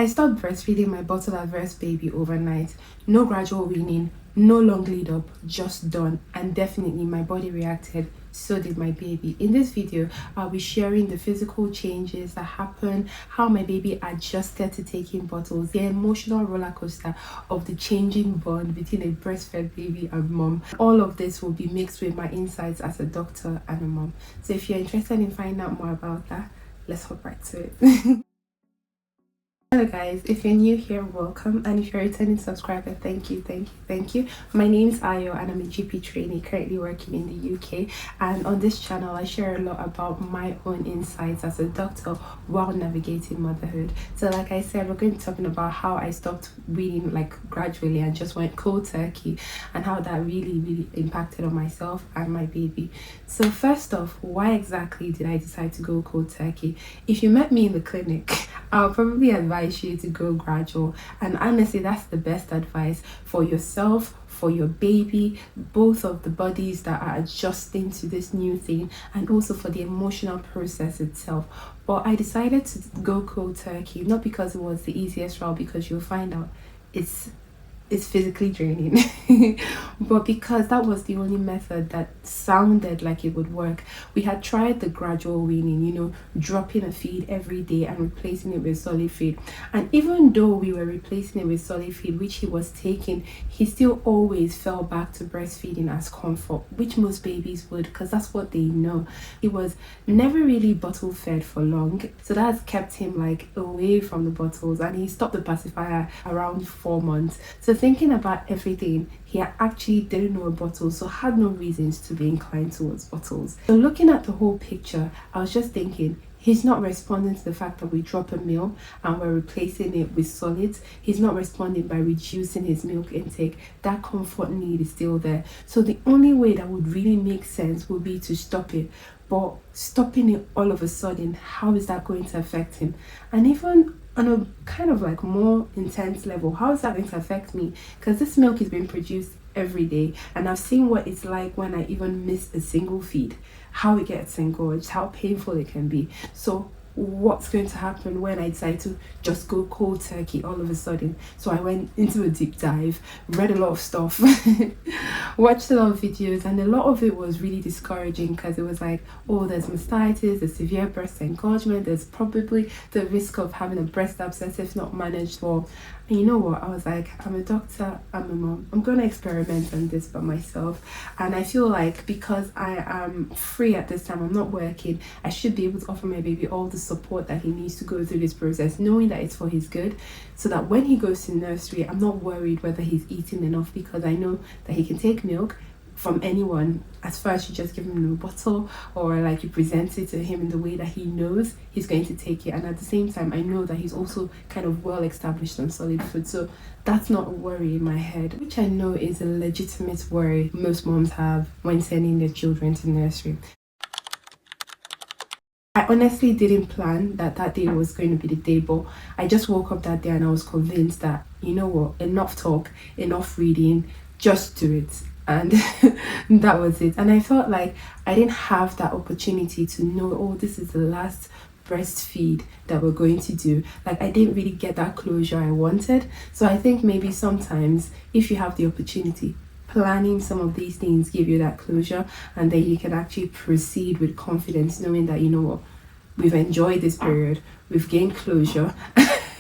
I stopped breastfeeding my bottle averse baby overnight. No gradual weaning, no long lead up, just done. And definitely my body reacted. So did my baby. In this video, I'll be sharing the physical changes that happen, how my baby adjusted to taking bottles, the emotional roller coaster of the changing bond between a breastfed baby and mom. All of this will be mixed with my insights as a doctor and a mom. So if you're interested in finding out more about that, let's hop right to it. Hello guys, if you're new here, welcome, and if you're a returning subscriber, thank you. My name's Ayo and I'm a GP trainee currently working in the UK, and on this channel I share a lot about my own insights as a doctor while navigating motherhood. So like I said, we're going to be talking about how I stopped weaning gradually and just went cold turkey, and how that really impacted on myself and my baby. So first off, why exactly did I decide to go cold turkey? If you met me in the clinic, I'll probably advise you to go gradual, and honestly that's the best advice for yourself, for your baby, both of the bodies that are adjusting to this new thing, and also for the emotional process itself. But I decided to go cold turkey, not because it was the easiest route, because you'll find out it's physically draining, but because that was the only method that sounded like it would work. We had tried the gradual weaning, dropping a feed every day and replacing it with solid feed, and even though we were replacing it with solid feed, which he was taking, he still always fell back to breastfeeding as comfort, which most babies would, because that's what they know. He was never really bottle fed for long, so that's kept him away from the bottles, and he stopped the pacifier around 4 months. So thinking about everything, he actually didn't know a bottle, so had no reasons to be inclined towards bottles. So looking at the whole picture, I was just thinking, he's not responding to the fact that we drop a meal and we're replacing it with solids. He's not responding by reducing his milk intake. That comfort need is still there. So the only way that would really make sense would be to stop it. But stopping it all of a sudden, how is that going to affect him? And even on a kind of more intense level, how is that going to affect me? Because this milk is being produced every day, and I've seen what it's like when I even miss a single feed, how it gets engorged, how painful it can be. So what's going to happen when I decide to just go cold turkey all of a sudden? So I went into a deep dive, read a lot of stuff, watched a lot of videos, and a lot of it was really discouraging, because it was like, oh, there's mastitis, there's severe breast engorgement, there's probably the risk of having a breast abscess if not managed well. And you know what, I was like, I'm a doctor, I'm a mom, I'm gonna experiment on this by myself. And I feel like because I am free at this time, I'm not working, I should be able to offer my baby all the support that he needs to go through this process, knowing that it's for his good, so that when he goes to nursery, I'm not worried whether he's eating enough, because I know that he can take milk from anyone. As far as you just give him a bottle, or you present it to him in the way that he knows, he's going to take it. And at the same time, I know that he's also kind of well established on solid food, so that's not a worry in my head, which I know is a legitimate worry most moms have when sending their children to nursery. I honestly didn't plan that day was going to be the day, but I just woke up that day and I was convinced that, you know what, enough talk, enough reading, just do it. And that was it. And I felt like I didn't have that opportunity to know, oh, this is the last breastfeed that we're going to do. I didn't really get that closure I wanted. So I think maybe sometimes, if you have the opportunity, planning some of these things give you that closure, and then you can actually proceed with confidence, knowing that, you know what, we've enjoyed this period, we've gained closure,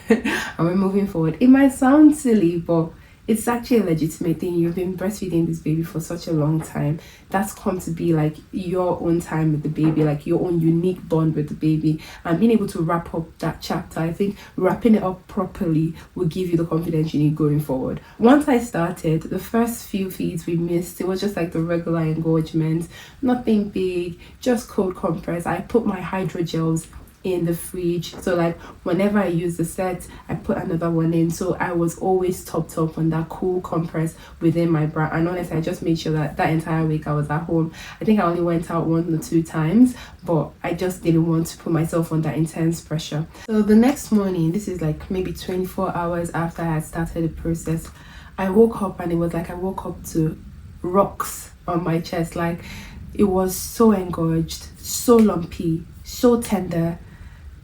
and we're moving forward. It might sound silly, but it's actually a legitimate thing. You've been breastfeeding this baby for such a long time. That's come to be your own time with the baby, your own unique bond with the baby. And being able to wrap up that chapter, I think wrapping it up properly will give you the confidence you need going forward. Once I started, the first few feeds we missed, it was just the regular engorgement, nothing big, just cold compress. I put my hydrogels in the fridge, so whenever I use the set, I put another one in, so I was always topped up on that cool compress within my bra. And honestly, I just made sure that entire week I was at home. I think I only went out 1 or 2 times, but I just didn't want to put myself on that intense pressure. So the next morning, this is maybe 24 hours after I had started the process, I woke up, and it was I woke up to rocks on my chest. It was so engorged, so lumpy, so tender.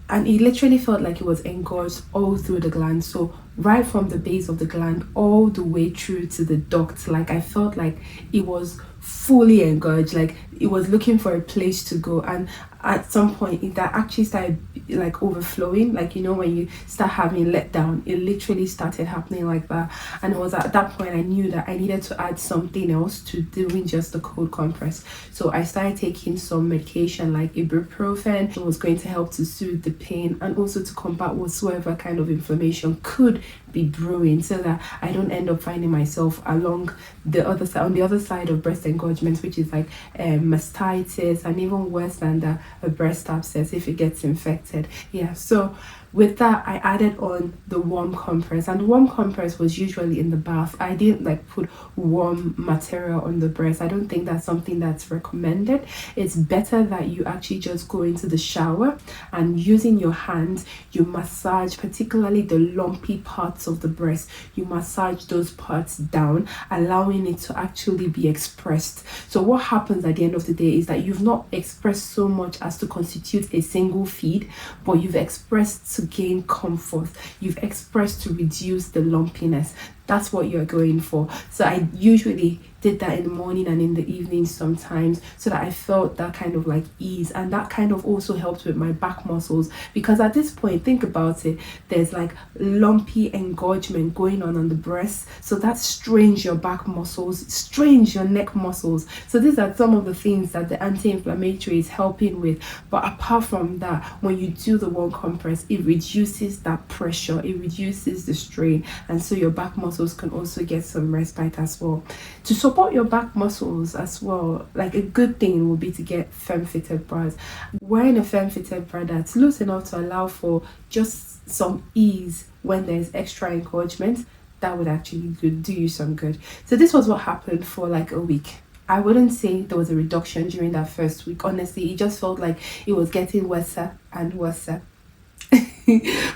and it literally felt like it was engorged all through the gland. So right from the base of the gland all the way through to the duct, like I felt like it was fully engorged, like it was looking for a place to go. And at some point it that actually started like overflowing, like you know when you start having letdown, it literally started happening like that. And it was at that point I knew that I needed to add something else to doing just the cold compress. So I started taking some medication like ibuprofen. It was going to help to soothe the pain and also to combat whatsoever kind of inflammation could be brewing, so that I don't end up finding myself along the other side, on the other side of breast engorgement, which is like mastitis, and even worse than that, a breast abscess if it gets infected. Yeah, so with that I added on the warm compress, and the warm compress was usually in the bath. I didn't like put warm material on the breast. I don't think that's something that's recommended. It's better that you actually just go into the shower and using your hands you massage particularly the lumpy parts of the breast. You massage those parts down, allowing it to actually be expressed. So what happens at the end of the day is that you've not expressed so much as to constitute a single feed, but you've expressed to gain comfort, you've expressed to reduce the lumpiness. That's what you're going for. So I usually did that in the morning and in the evening sometimes, so that I felt that kind of like ease, and that kind of also helped with my back muscles, because at this point, think about it, there's like lumpy engorgement going on the breast, so that strains your back muscles, strains your neck muscles. So these are some of the things that the anti-inflammatory is helping with. But apart from that, when you do the warm compress, it reduces that pressure, it reduces the strain, and so your back muscles can also get some respite as well. To support your back muscles as well, like a good thing would be to get firm fitted bras. Wearing a firm fitted bra that's loose enough to allow for just some ease when there's extra engorgement, that would actually do you some good. So this was what happened for like a week. I wouldn't say there was a reduction during that first week. Honestly, it just felt like it was getting worse and worse.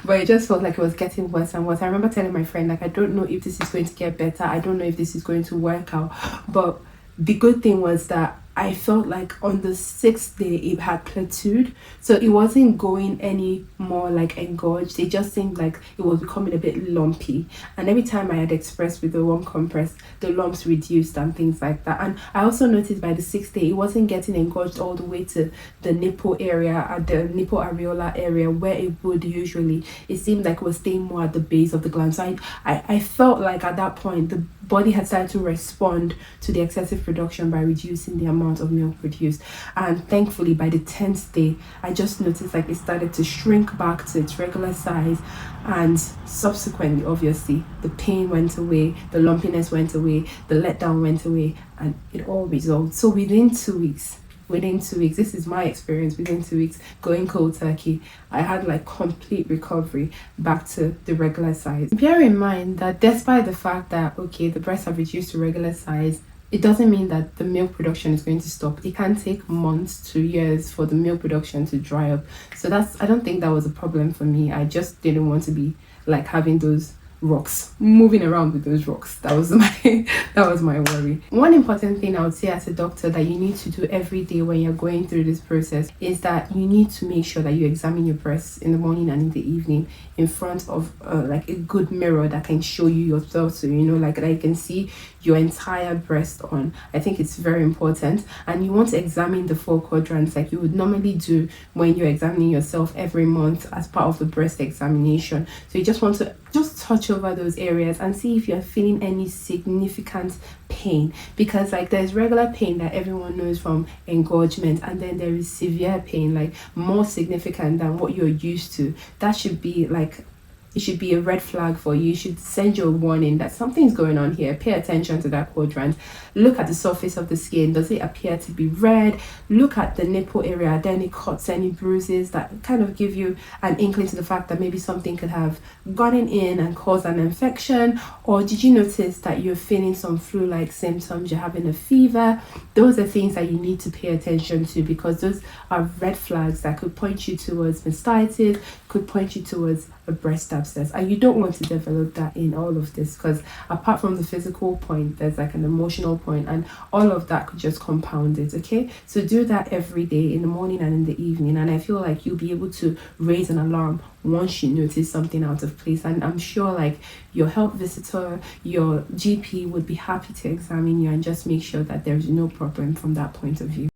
But it just felt like it was getting worse and worse. I remember telling my friend, like, I don't know if this is going to get better, I don't know if this is going to work out. But the good thing was that I felt like on the 6th day it had plateaued, so it wasn't going any more like engorged. It just seemed like it was becoming a bit lumpy, and every time I had expressed with the warm compress, the lumps reduced and things like that. And I also noticed by the 6th day it wasn't getting engorged all the way to the nipple area, at the nipple areola area where it would usually. It seemed like it was staying more at the base of the gland. So I felt like at that point the body had started to respond to the excessive production by reducing the amount of milk produced. And thankfully by the 10th day I just noticed like it started to shrink back to its regular size, and subsequently obviously the pain went away, the lumpiness went away, the letdown went away, and it all resolved. So within 2 weeks, this is my experience, within 2 weeks going cold turkey, I had like complete recovery back to the regular size. Bear in mind that despite the fact that okay, the breasts have reduced to regular size, it doesn't mean that the milk production is going to stop. It can take months to years for the milk production to dry up. So I don't think that was a problem for me. I just didn't want to be like having those rocks, moving around with those rocks. That was my worry. One important thing I would say as a doctor that you need to do every day when you're going through this process is that you need to make sure that you examine your breasts in the morning and in the evening in front of like a good mirror that can show you yourself, so you know, like that you can see your entire breast on. I think it's very important, and you want to examine the 4 quadrants like you would normally do when you're examining yourself every month as part of the breast examination. So you just want to touch over those areas and see if you're feeling any significant pain, because like there's regular pain that everyone knows from engorgement, and then there is severe pain, like more significant than what you're used to. That should be like, it should be a red flag for you. You should send you a warning that something's going on here. Pay attention to that quadrant. Look at the surface of the skin. Does it appear to be red? Look at the nipple area. Are there any cuts, any bruises that kind of give you an inkling to the fact that maybe something could have gotten in and caused an infection? Or did you notice that you're feeling some flu-like symptoms? You're having a fever? Those are things that you need to pay attention to, because those are red flags that could point you towards mastitis, could point you towards a a breast abscess, and you don't want to develop that in all of this, because apart from the physical point, there's like an emotional point, and all of that could just compound it. Okay, so do that every day, in the morning and in the evening, and I feel like you'll be able to raise an alarm once you notice something out of place. And I'm sure like your health visitor, your GP would be happy to examine you and just make sure that there's no problem from that point of view.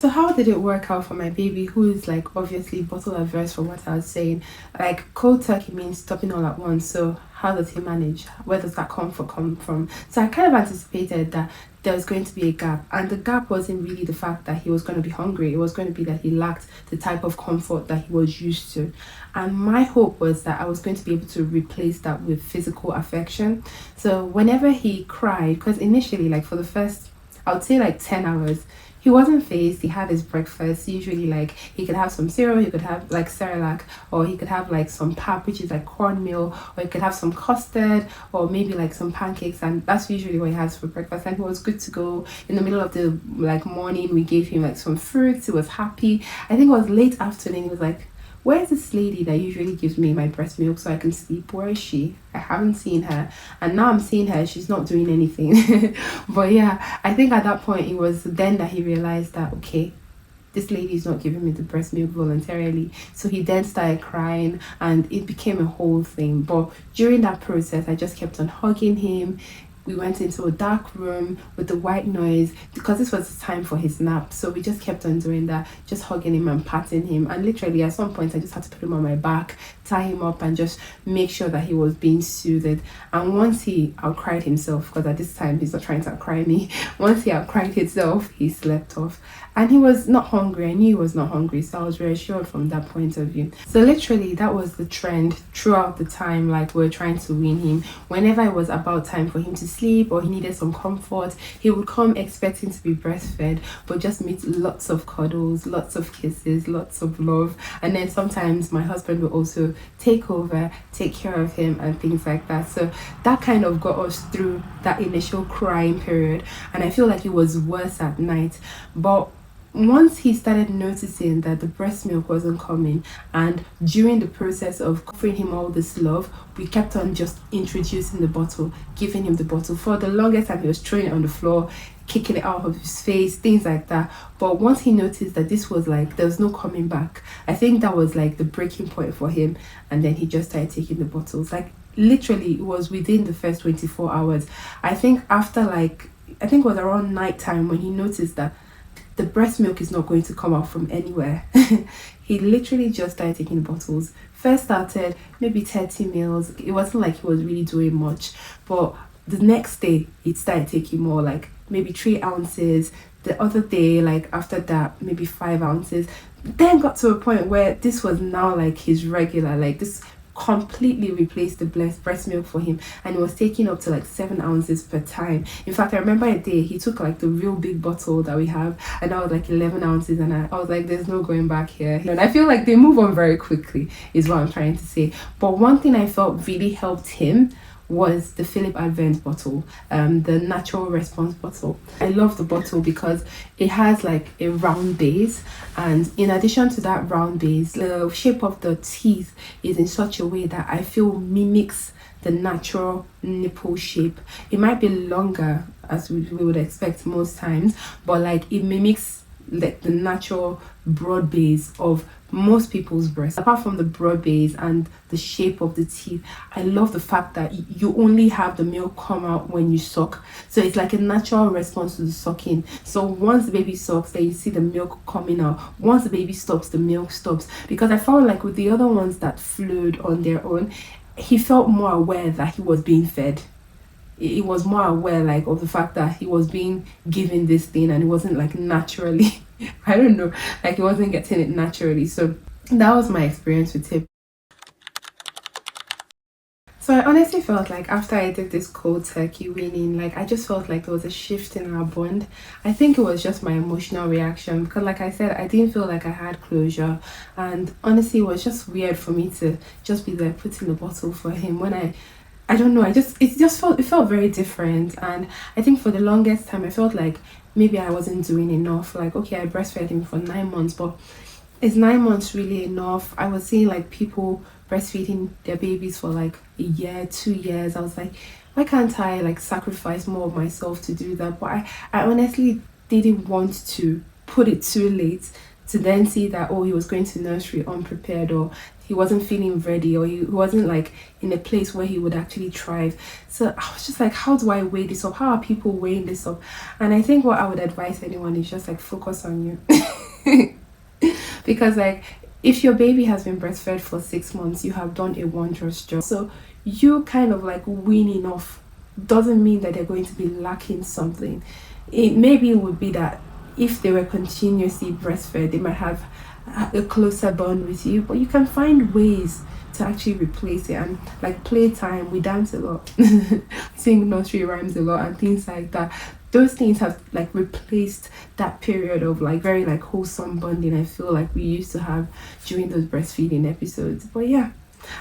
So how did it work out for my baby, who is like obviously bottle averse, from what I was saying? Like cold turkey means stopping all at once. So how does he manage? Where does that comfort come from? So I kind of anticipated that there was going to be a gap, and the gap wasn't really the fact that he was going to be hungry. It was going to be that he lacked the type of comfort that he was used to. And my hope was that I was going to be able to replace that with physical affection. So whenever he cried, because initially, like for the first, I would say like 10 hours, he wasn't phased. He had his breakfast. Usually, like, he could have some cereal, he could have like Cerelac, or he could have like some pap, which is like cornmeal, or he could have some custard, or maybe like some pancakes, and that's usually what he has for breakfast. And he was good to go. In the middle of the like morning, we gave him like some fruits. He was happy. I think it was late afternoon. He was like, "Where's this lady that usually gives me my breast milk so I can sleep? Where is she? I haven't seen her." And now I'm seeing her, she's not doing anything. But yeah, I think at that point it was then that he realized that, okay, this lady is not giving me the breast milk voluntarily. So he then started crying, and it became a whole thing. But during that process, I just kept on hugging him. We went into a dark room with the white noise, because this was the time for his nap. So we just kept on doing that, just hugging him and patting him. And literally at some point I just had to put him on my back, tie him up, and just make sure that he was being soothed. And once he outcried himself, because at this time he's not trying to outcry me, once he outcried himself, he slept off. And he was not hungry. I knew he was not hungry, so I was reassured from that point of view. So literally that was the trend throughout the time, like we were trying to wean him. Whenever it was about time for him to sleep or he needed some comfort, he would come expecting to be breastfed, but just meet lots of cuddles, lots of kisses, lots of love. And then sometimes my husband would also take over, take care of him and things like that. So that kind of got us through that initial crying period. And I feel like it was worse at night. But once he started noticing that the breast milk wasn't coming, and during the process of offering him all this love, we kept on just introducing the bottle, giving him the bottle. For the longest time he was throwing it on the floor, kicking it out of his face, things like that. But once he noticed that this was like, there was no coming back, I think that was like the breaking point for him. And then he just started taking the bottles. Like literally it was within the first 24 hours. I think after like, I think it was around nighttime when he noticed that the breast milk is not going to come out from anywhere. He literally just started taking the bottles. First started maybe 30 mils. It wasn't like he was really doing much, but the next day he started taking more, like maybe 3 ounces. The other day, like after that, maybe 5 ounces. Then got to a point where this was now like his regular, like this completely replaced the breast milk for him, and it was taking up to like 7 ounces per time. In fact, I remember a day he took like the real big bottle that we have, and that was like 11 ounces, and I was like, there's no going back here. And I feel like they move on very quickly is what I'm trying to say. But one thing I felt really helped him was the Philip Advent bottle, the natural response bottle. I love the bottle because it has like a round base, and in addition to that round base, the shape of the teeth is in such a way that I feel mimics the natural nipple shape. It might be longer as we would expect most times, but like it mimics like the natural broad base of most people's breasts. Apart from the broad base and the shape of the teeth, I love the fact that you only have the milk come out when you suck. So it's like a natural response to the sucking. So once the baby sucks, then you see the milk coming out. Once the baby stops, the milk stops. Because I felt like with the other ones that flowed on their own, he felt more aware that he was being fed. He was more aware like of the fact that he was being given this thing, and it wasn't like naturally I don't know, like he wasn't getting it naturally. So that was my experience with him. So I honestly felt like after I did this cold turkey weaning, like I just felt like there was a shift in our bond. I think it was just my emotional reaction, because like I said, I didn't feel like I had closure, and honestly it was just weird for me to just be there putting the bottle for him when I don't know, it felt very different. And I think for the longest time I felt like maybe I wasn't doing enough. Like, okay, I breastfed him for 9 months, but Is 9 months really enough? I was seeing like people breastfeeding their babies for like a year, 2 years. I was like, why can't I like sacrifice more of myself to do that? But I honestly didn't want to put it too late to then see that, oh, he was going to nursery unprepared, or he wasn't feeling ready, or he wasn't like in a place where he would actually thrive. So I was just like, how do I weigh this up? How are people weighing this up? And I think what I would advise anyone is just like focus on you. Because like if your baby has been breastfed for 6 months, you have done a wondrous job. So you kind of like weaning off doesn't mean that they're going to be lacking something. It would be that if they were continuously breastfed, they might have a closer bond with you, but you can find ways to actually replace it. And like playtime, we dance a lot, sing nursery rhymes a lot and things like that. Those things have like replaced that period of like very like wholesome bonding I feel like we used to have during those breastfeeding episodes. But yeah,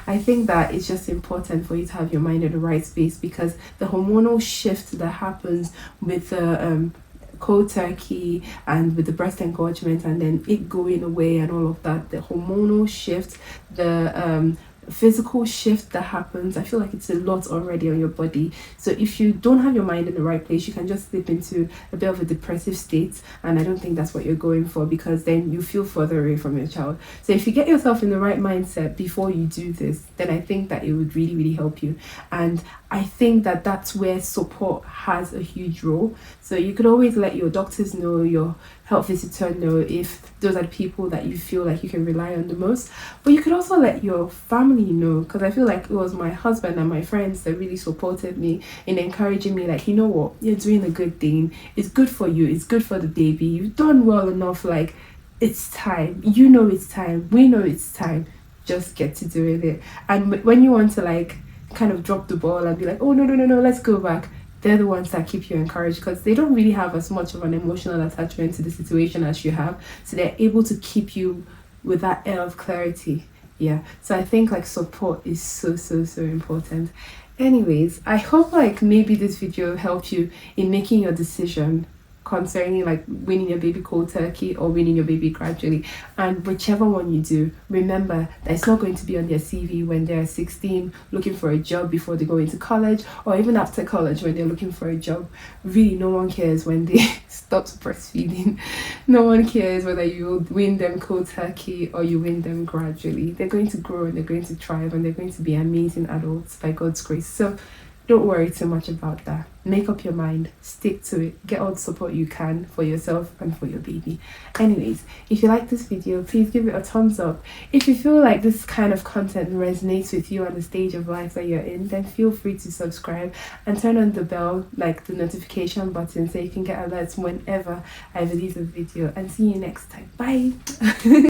I think that it's just important for you to have your mind in the right space, because the hormonal shift that happens with the cold turkey and with the breast engorgement and then it going away and all of that, the hormonal shift, the physical shift that happens, I feel like it's a lot already on your body. So if you don't have your mind in the right place, you can just slip into a bit of a depressive state, and I don't think that's what you're going for, because then you feel further away from your child. So if you get yourself in the right mindset before you do this, then I think that it would really really help you. And I think that that's where support has a huge role. So you could always let your doctors know, your health visitor know, if those are the people that you feel like you can rely on the most. But you could also let your family know, because I feel like it was my husband and my friends that really supported me in encouraging me, like, you know what, you're doing a good thing, it's good for you, it's good for the baby, you've done well enough, like it's time, you know it's time, we know it's time, just get to doing it. And when you want to like kind of drop the ball and be like, oh no, let's go back, they're the ones that keep you encouraged, because they don't really have as much of an emotional attachment to the situation as you have, so they're able to keep you with that air of clarity. Yeah, so I think like support is so important. Anyways, I hope like maybe this video helped you in making your decision concerning like weaning your baby cold turkey or weaning your baby gradually. And whichever one you do, remember that it's not going to be on their CV when they're 16 looking for a job before they go into college, or even after college when they're looking for a job. Really, no one cares when they stop breastfeeding. No one cares whether you wean them cold turkey or you wean them gradually. They're going to grow and they're going to thrive and they're going to be amazing adults by God's grace. So don't worry too much about that. Make up your mind, stick to it, get all the support you can for yourself and for your baby. Anyways, if you like this video, please give it a thumbs up. If you feel like this kind of content resonates with you on the stage of life that you're in, then feel free to subscribe and turn on the bell, like the notification button, so you can get alerts whenever I release a video. And see you next time. Bye.